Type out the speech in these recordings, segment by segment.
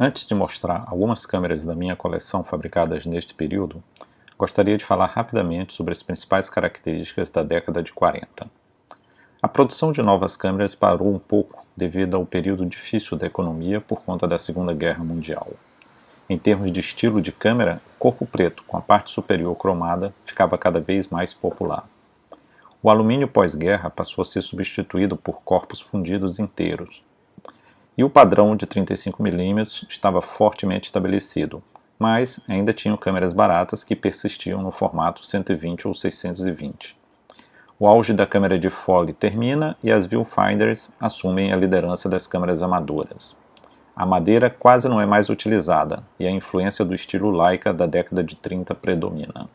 Antes de mostrar algumas câmeras da minha coleção fabricadas neste período, gostaria de falar rapidamente sobre as principais características da década de 40. A produção de novas câmeras parou um pouco devido ao período difícil da economia por conta da Segunda Guerra Mundial. Em termos de estilo de câmera, o corpo preto com a parte superior cromada ficava cada vez mais popular. O alumínio pós-guerra passou a ser substituído por corpos fundidos inteiros. E o padrão de 35mm estava fortemente estabelecido, mas ainda tinham câmeras baratas que persistiam no formato 120 ou 620. O auge da câmera de Foley termina e as viewfinders assumem a liderança das câmeras amadoras. A madeira quase não é mais utilizada e a influência do estilo Leica da década de 30 predomina.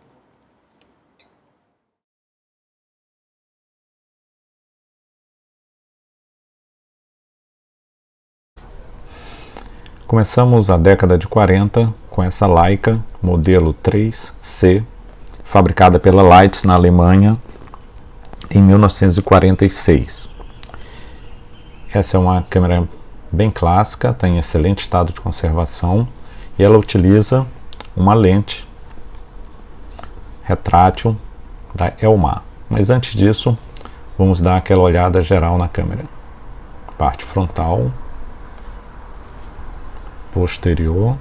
Começamos a década de 40 com essa Leica modelo 3C, fabricada pela Leitz na Alemanha em 1946. Essa é uma câmera bem clássica, está em excelente estado de conservação e ela utiliza uma lente retrátil da Elmar. Mas antes disso, vamos dar aquela olhada geral na câmera. Parte frontal, posterior,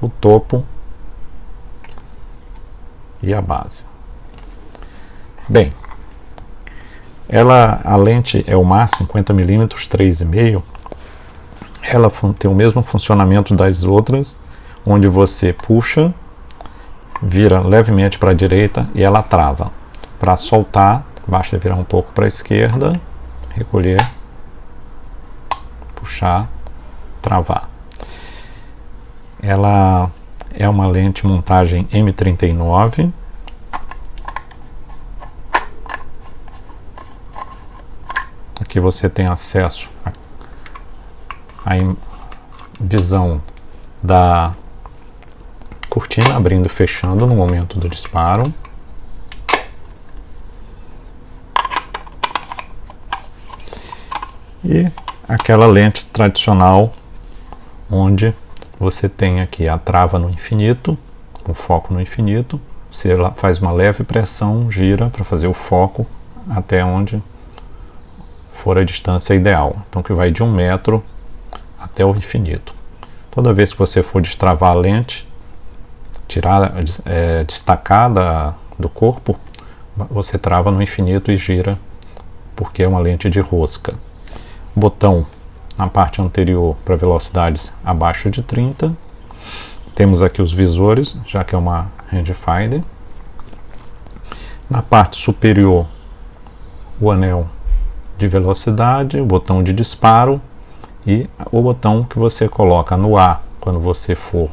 o topo e a base. Bem, a lente Elmar 50mm 3,5, ela tem o mesmo funcionamento das outras, onde você puxa, vira levemente para a direita e ela trava. Para soltar, basta virar um pouco para a esquerda, recolher, puxar, travar. Ela é uma lente montagem M39. Aqui você tem acesso à visão da cortina abrindo e fechando no momento do disparo. E aquela lente tradicional, onde você tem aqui a trava no infinito, o foco no infinito. Você faz uma leve pressão, gira para fazer o foco até onde for a distância ideal. Então que vai de 1 metro até o infinito. Toda vez que você for destravar a lente, destacar do corpo, você trava no infinito e gira, porque é uma lente de rosca. Botão na parte anterior para velocidades abaixo de 30. Temos aqui os visores, já que é uma rangefinder. Na parte superior, o anel de velocidade, o botão de disparo e o botão que você coloca no A quando você for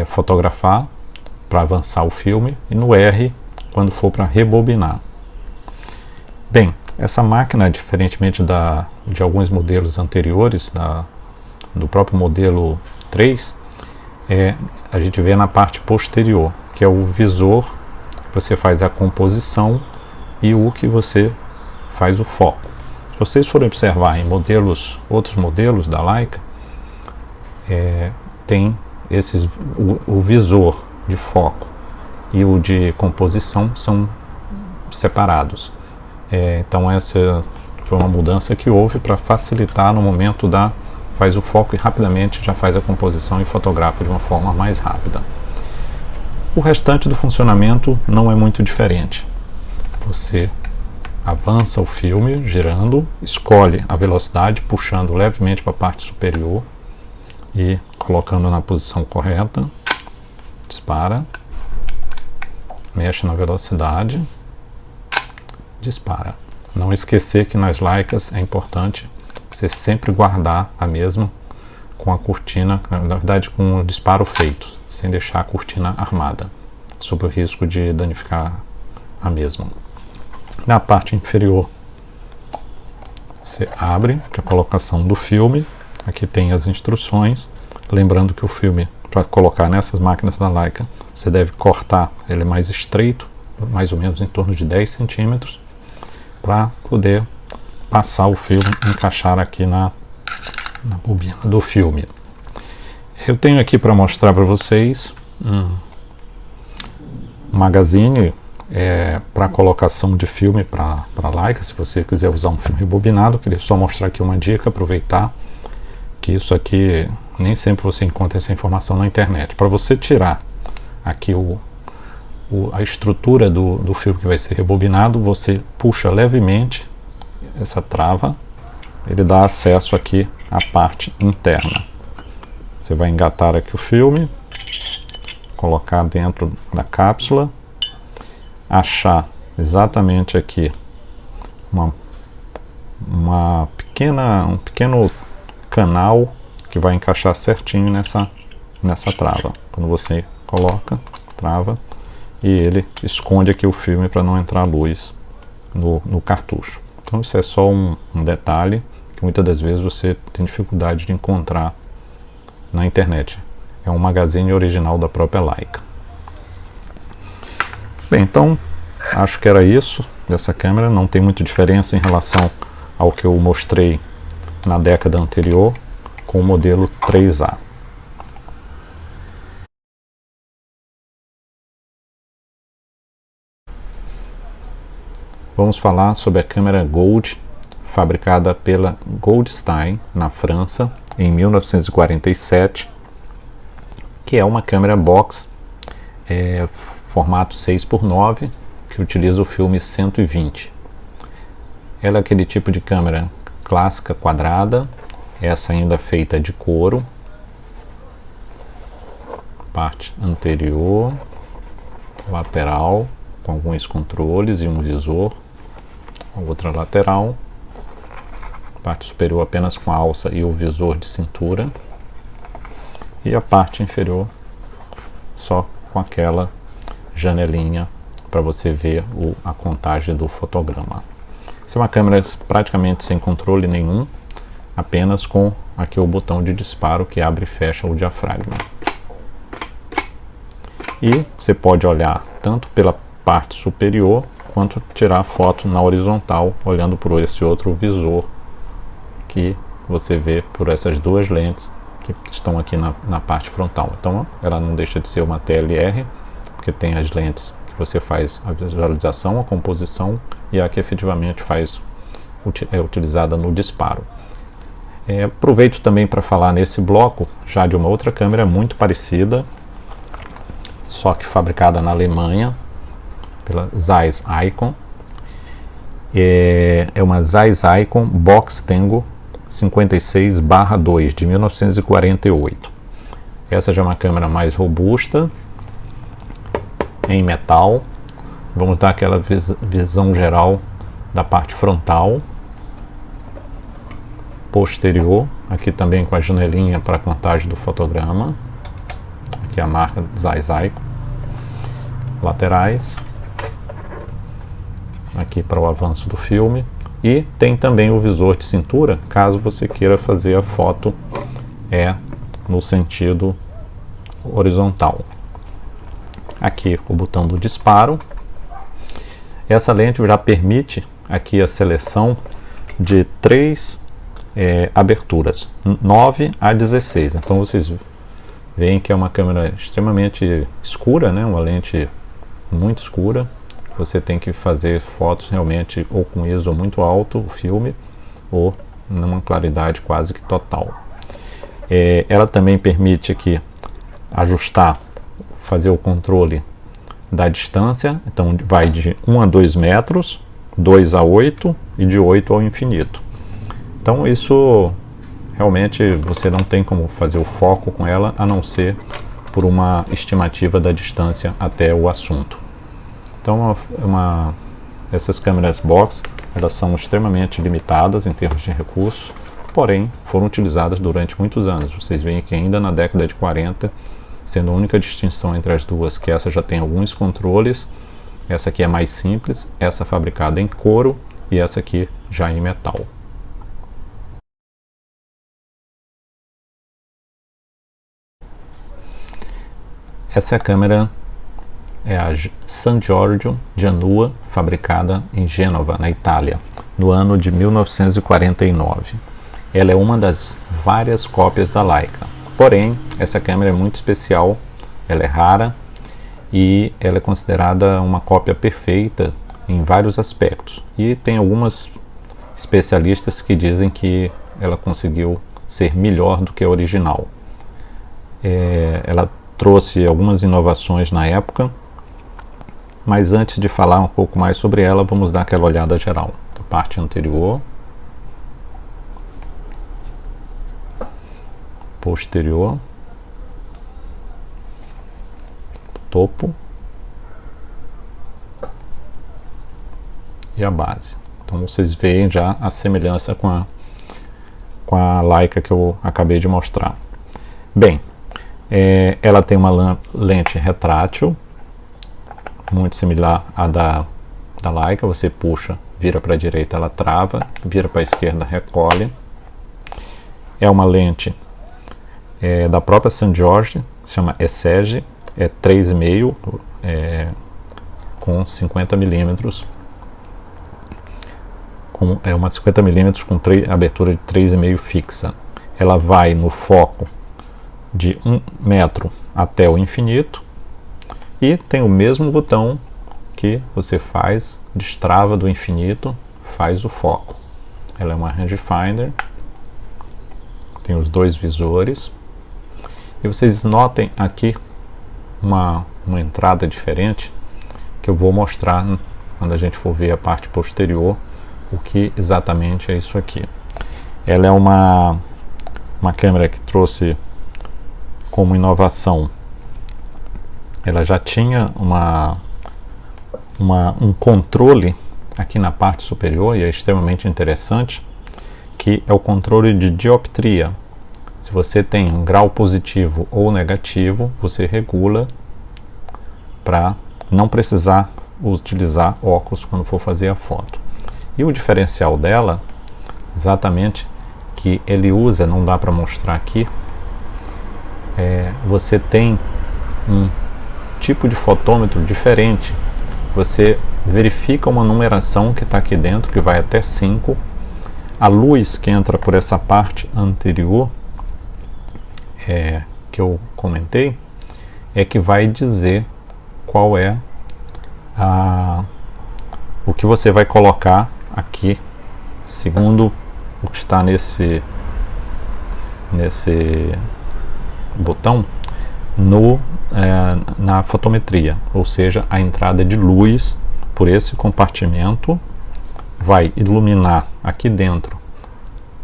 fotografar para avançar o filme, e no R quando for para rebobinar. Bem, essa máquina, diferentemente de alguns modelos anteriores, do próprio modelo 3, a gente vê na parte posterior, que é o visor, você faz a composição e o que você faz o foco. Se vocês forem observar em outros modelos da Leica, tem o visor de foco e o de composição são separados. Então essa foi uma mudança que houve para facilitar no momento faz o foco e rapidamente já faz a composição e fotografa de uma forma mais rápida. O restante do funcionamento não é muito diferente. Você avança o filme girando, escolhe a velocidade puxando levemente para a parte superior e colocando na posição correta, dispara, mexe na velocidade, dispara. Não esquecer que nas Leicas é importante você sempre guardar a mesma com a cortina, na verdade com o disparo feito, sem deixar a cortina armada, sob o risco de danificar a mesma. Na parte inferior, você abre para a colocação do filme. Aqui tem as instruções. Lembrando que o filme, para colocar nessas máquinas da Leica, você deve cortar ele mais estreito, mais ou menos em torno de 10 centímetros, para poder passar o filme e encaixar aqui na bobina do filme. Eu tenho aqui para mostrar para vocês um magazine para colocação de filme para Leica. Se você quiser usar um filme rebobinado, queria só mostrar aqui uma dica, aproveitar que isso aqui nem sempre você encontra essa informação na internet. Para você tirar aqui a estrutura do filme que vai ser rebobinado, você puxa levemente essa trava, ele dá acesso aqui à parte interna. Você vai engatar aqui o filme, colocar dentro da cápsula, achar exatamente aqui um pequeno canal que vai encaixar certinho nessa trava. Quando você coloca, trava, e ele esconde aqui o filme para não entrar luz no cartucho. Então isso é só um detalhe que muitas das vezes você tem dificuldade de encontrar na internet. É um magazine original da própria Leica. Bem, então acho que era isso dessa câmera. Não tem muita diferença em relação ao que eu mostrei na década anterior com o modelo 3A. Vamos falar sobre a câmera Gold, fabricada pela Goldstein na França em 1947, que é uma câmera box formato 6x9 que utiliza o filme 120. Ela é aquele tipo de câmera clássica quadrada, essa ainda feita de couro, parte anterior, lateral com alguns controles e um visor, a outra lateral, parte superior apenas com a alça e o visor de cintura, e a parte inferior só com aquela janelinha para você ver a contagem do fotograma. Essa é uma câmera praticamente sem controle nenhum, apenas com aqui o botão de disparo que abre e fecha o diafragma. E você pode olhar tanto pela parte superior quanto tirar foto na horizontal, olhando por esse outro visor que você vê por essas duas lentes que estão aqui na parte frontal. Então ela não deixa de ser uma TLR, porque tem as lentes que você faz a visualização, a composição, e a que efetivamente é utilizada no disparo. Aproveito também para falar nesse bloco já de uma outra câmera muito parecida, só que fabricada na Alemanha pela Zeiss Ikon. É uma Zeiss Ikon Box Tango 56/2 de 1948. Essa já é uma câmera mais robusta, em metal. Vamos dar aquela visão geral da parte frontal, posterior, aqui também com a janelinha para contagem do fotograma, aqui a marca Zeiss Ikon, laterais, aqui para o avanço do filme, e tem também o visor de cintura, caso você queira fazer a foto no sentido horizontal. Aqui o botão do disparo. Essa lente já permite aqui a seleção de 3 aberturas, 9 a 16. Então vocês veem que é uma câmera extremamente escura, né? Uma lente muito escura. Você tem que fazer fotos realmente ou com ISO muito alto, o filme, ou numa claridade quase que total. Ela também permite aqui ajustar, fazer o controle da distância. Então vai de 1 a 2 metros, 2 a 8 e de 8 ao infinito. Então isso realmente você não tem como fazer o foco com ela, a não ser por uma estimativa da distância até o assunto. Então essas câmeras box, elas são extremamente limitadas em termos de recursos, porém foram utilizadas durante muitos anos. Vocês veem que ainda na década de 40, sendo a única distinção entre as duas que essa já tem alguns controles, essa aqui é mais simples, essa fabricada em couro e essa aqui já em metal. Essa é a câmera, é a San Giorgio Janua, fabricada em Gênova, na Itália. no ano de 1949. Ela é uma das várias cópias da Leica. Porém, essa câmera é muito especial, ela é rara e ela é considerada uma cópia perfeita em vários aspectos. E tem algumas especialistas que dizem que ela conseguiu ser melhor do que a original. Ela trouxe algumas inovações na época, mas antes de falar um pouco mais sobre ela, vamos dar aquela olhada geral. A parte anterior, posterior, topo e a base. Então vocês veem já a semelhança com a Leica que eu acabei de mostrar. Bem, ela tem uma lente retrátil, muito similar à da Leica. Você puxa, vira para a direita, ela trava, vira para a esquerda, recolhe. É uma lente da própria St. George, chama ESEG, é 3,5 com 50 milímetros, uma 50 milímetros com abertura de 3,5 fixa. Ela vai no foco de 1 metro até o infinito e tem o mesmo botão que você faz, destrava do infinito, faz o foco. Ela é uma rangefinder, tem os dois visores e vocês notem aqui uma entrada diferente que eu vou mostrar quando a gente for ver a parte posterior o que exatamente é isso aqui. Ela é uma câmera que trouxe como inovação, ela já tinha um controle aqui na parte superior, e é extremamente interessante, que é o controle de dioptria. Se você tem um grau positivo ou negativo, você regula para não precisar utilizar óculos quando for fazer a foto. E o diferencial dela, exatamente, que ele usa, não dá para mostrar aqui, você tem um tipo de fotômetro diferente. Você verifica uma numeração que está aqui dentro, que vai até 5. A luz que entra por essa parte anterior, que eu comentei, é que vai dizer qual é o que você vai colocar aqui, segundo o que está nesse botão, na fotometria, ou seja, a entrada de luz por esse compartimento vai iluminar aqui dentro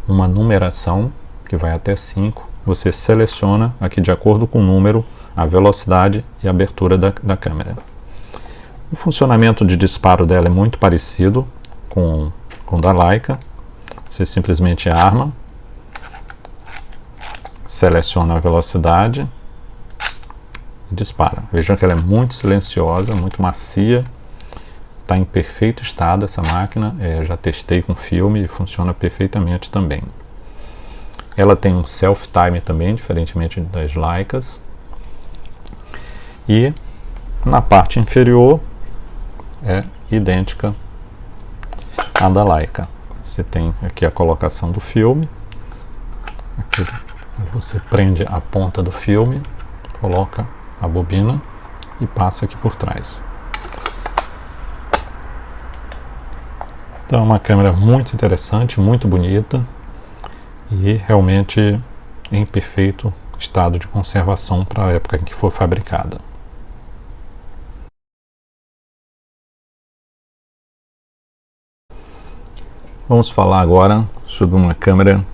uma numeração que vai até 5. Você seleciona aqui de acordo com o número, a velocidade e a abertura da câmera. O funcionamento de disparo dela é muito parecido com o da Leica. Você simplesmente arma, seleciona a velocidade e dispara. Vejam que ela é muito silenciosa, muito macia, está em perfeito estado essa máquina. Já testei com filme e funciona perfeitamente também. Ela tem um self-time também, diferentemente das Leicas. E na parte inferior é idêntica à da Leica. Você tem aqui a colocação do filme. Aqui você prende a ponta do filme, coloca a bobina e passa aqui por trás. Então é uma câmera muito interessante, muito bonita e realmente em perfeito estado de conservação para a época em que foi fabricada. Vamos falar agora sobre uma câmera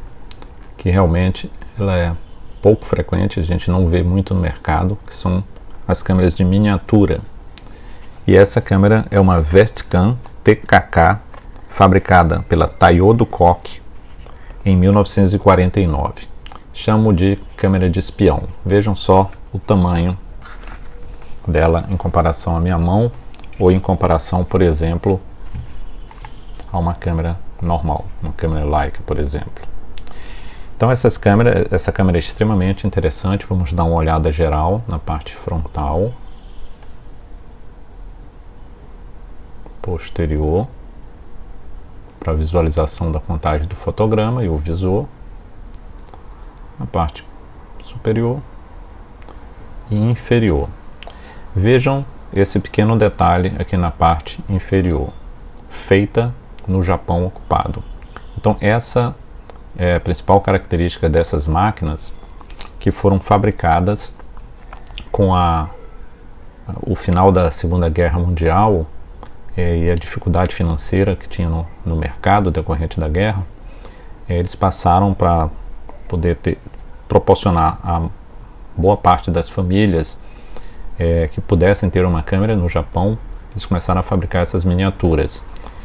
que realmente ela é pouco frequente, a gente não vê muito no mercado, que são as câmeras de miniatura. E essa câmera é uma Vestcam TKK, fabricada pela Taiyo Ducoque em 1949. Chamo de câmera de espião. Vejam só o tamanho dela em comparação à minha mão, ou em comparação, por exemplo, a uma câmera normal, uma câmera Leica, por exemplo. Então essa câmera é extremamente interessante. Vamos dar uma olhada geral na parte frontal, posterior, para visualização da contagem do fotograma e o visor, na parte superior e inferior. Vejam esse pequeno detalhe aqui na parte inferior, feita no Japão ocupado. Então essa é a principal característica dessas máquinas, que foram fabricadas com o final da Segunda Guerra Mundial e a dificuldade financeira que tinha no mercado decorrente da guerra. Eles passaram para poder proporcionar a boa parte das famílias que pudessem ter uma câmera no Japão. Eles começaram a fabricar essas miniaturas,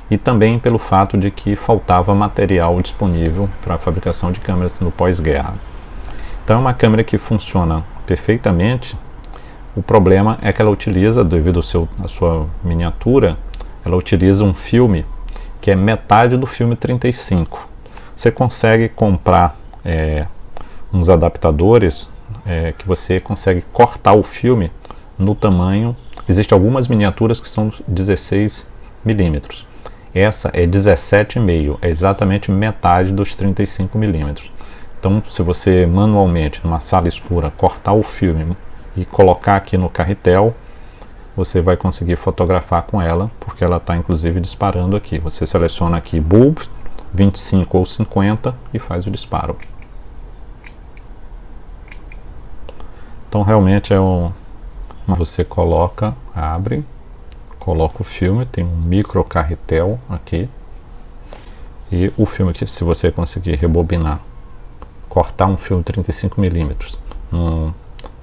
e também pelo fato de que faltava material disponível para a fabricação de câmeras no pós-guerra. Então é uma câmera que funciona perfeitamente. O problema é que ela utiliza, devido à sua miniatura, ela utiliza um filme que é metade do filme 35. Você consegue comprar uns adaptadores que você consegue cortar o filme no tamanho. Existem algumas miniaturas que são 16 milímetros. Essa é 17,5, é exatamente metade dos 35 milímetros. Então, se você manualmente, numa sala escura, cortar o filme e colocar aqui no carretel, você vai conseguir fotografar com ela, porque ela está inclusive disparando aqui. Você seleciona aqui bulb 25 ou 50 e faz o disparo. Então realmente você abre, coloca o filme, tem um micro carretel aqui, e o filme, que se você conseguir rebobinar, cortar um filme 35 milímetros num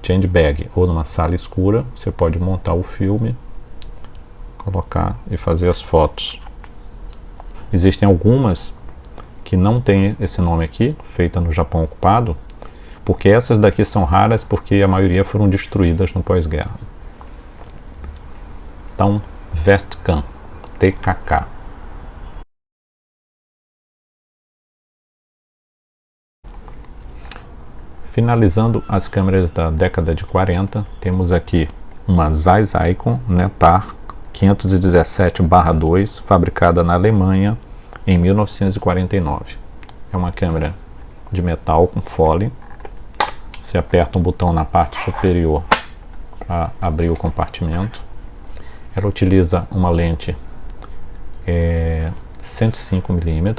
change bag ou numa sala escura, você pode montar o filme, colocar e fazer as fotos. Existem algumas que não tem esse nome aqui, feita no Japão ocupado, porque essas daqui são raras, porque a maioria foram destruídas no pós-guerra. Então, Vestcam, TKK. Finalizando as câmeras da década de 40, temos aqui uma Zeiss Ikon Netar 517/2, fabricada na Alemanha em 1949. É uma câmera de metal com fole. Você aperta um botão na parte superior para abrir o compartimento. Ela utiliza uma lente 105 mm,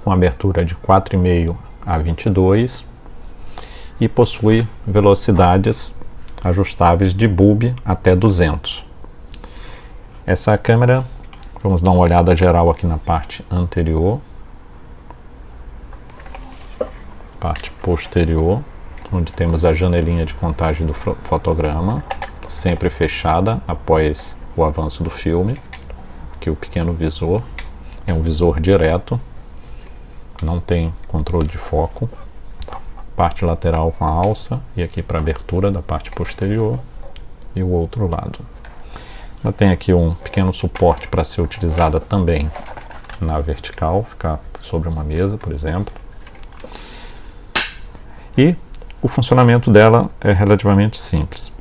com abertura de 4,5 a 22, e possui velocidades ajustáveis de bulb até 200. Essa câmera, vamos dar uma olhada geral aqui na parte anterior, parte posterior, onde temos a janelinha de contagem do fotograma, sempre fechada após o avanço do filme. Aqui o pequeno visor, é um visor direto, não tem controle de foco. Parte lateral com a alça, e aqui para abertura da parte posterior, e o outro lado. Ela tem aqui um pequeno suporte para ser utilizada também na vertical, ficar sobre uma mesa, por exemplo. E o funcionamento dela é relativamente simples.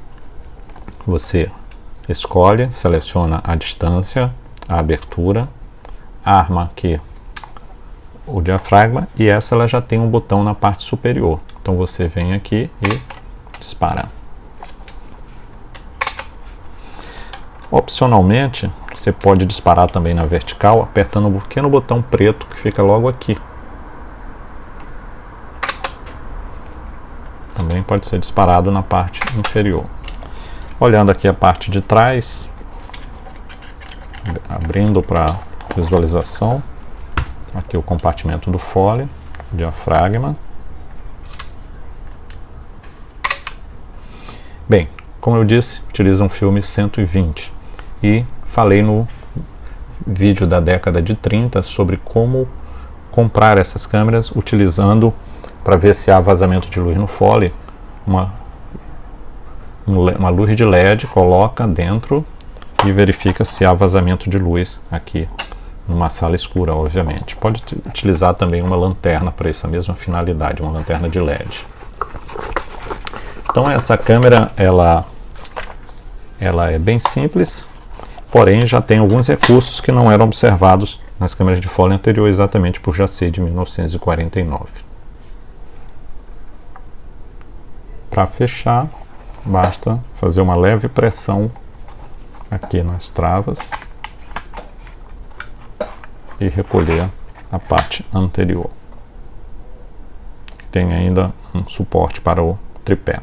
Você escolhe, seleciona a distância, a abertura, arma aqui o diafragma, e ela já tem um botão na parte superior. Então você vem aqui e dispara. Opcionalmente, você pode disparar também na vertical, apertando um pequeno botão preto que fica logo aqui. Também pode ser disparado na parte inferior. Olhando aqui a parte de trás, abrindo para visualização, aqui o compartimento do fole, diafragma. Bem, como eu disse, utiliza um filme 120, e falei no vídeo da década de 30 sobre como comprar essas câmeras, utilizando, para ver se há vazamento de luz no fole, uma luz de LED, coloca dentro e verifica se há vazamento de luz aqui numa sala escura, obviamente. Pode utilizar também uma lanterna para essa mesma finalidade, uma lanterna de LED. Então essa câmera, ela é bem simples, porém já tem alguns recursos que não eram observados nas câmeras de fole anterior, exatamente por já ser de 1949. Para fechar, basta fazer uma leve pressão aqui nas travas e recolher a parte anterior, que tem ainda um suporte para o tripé.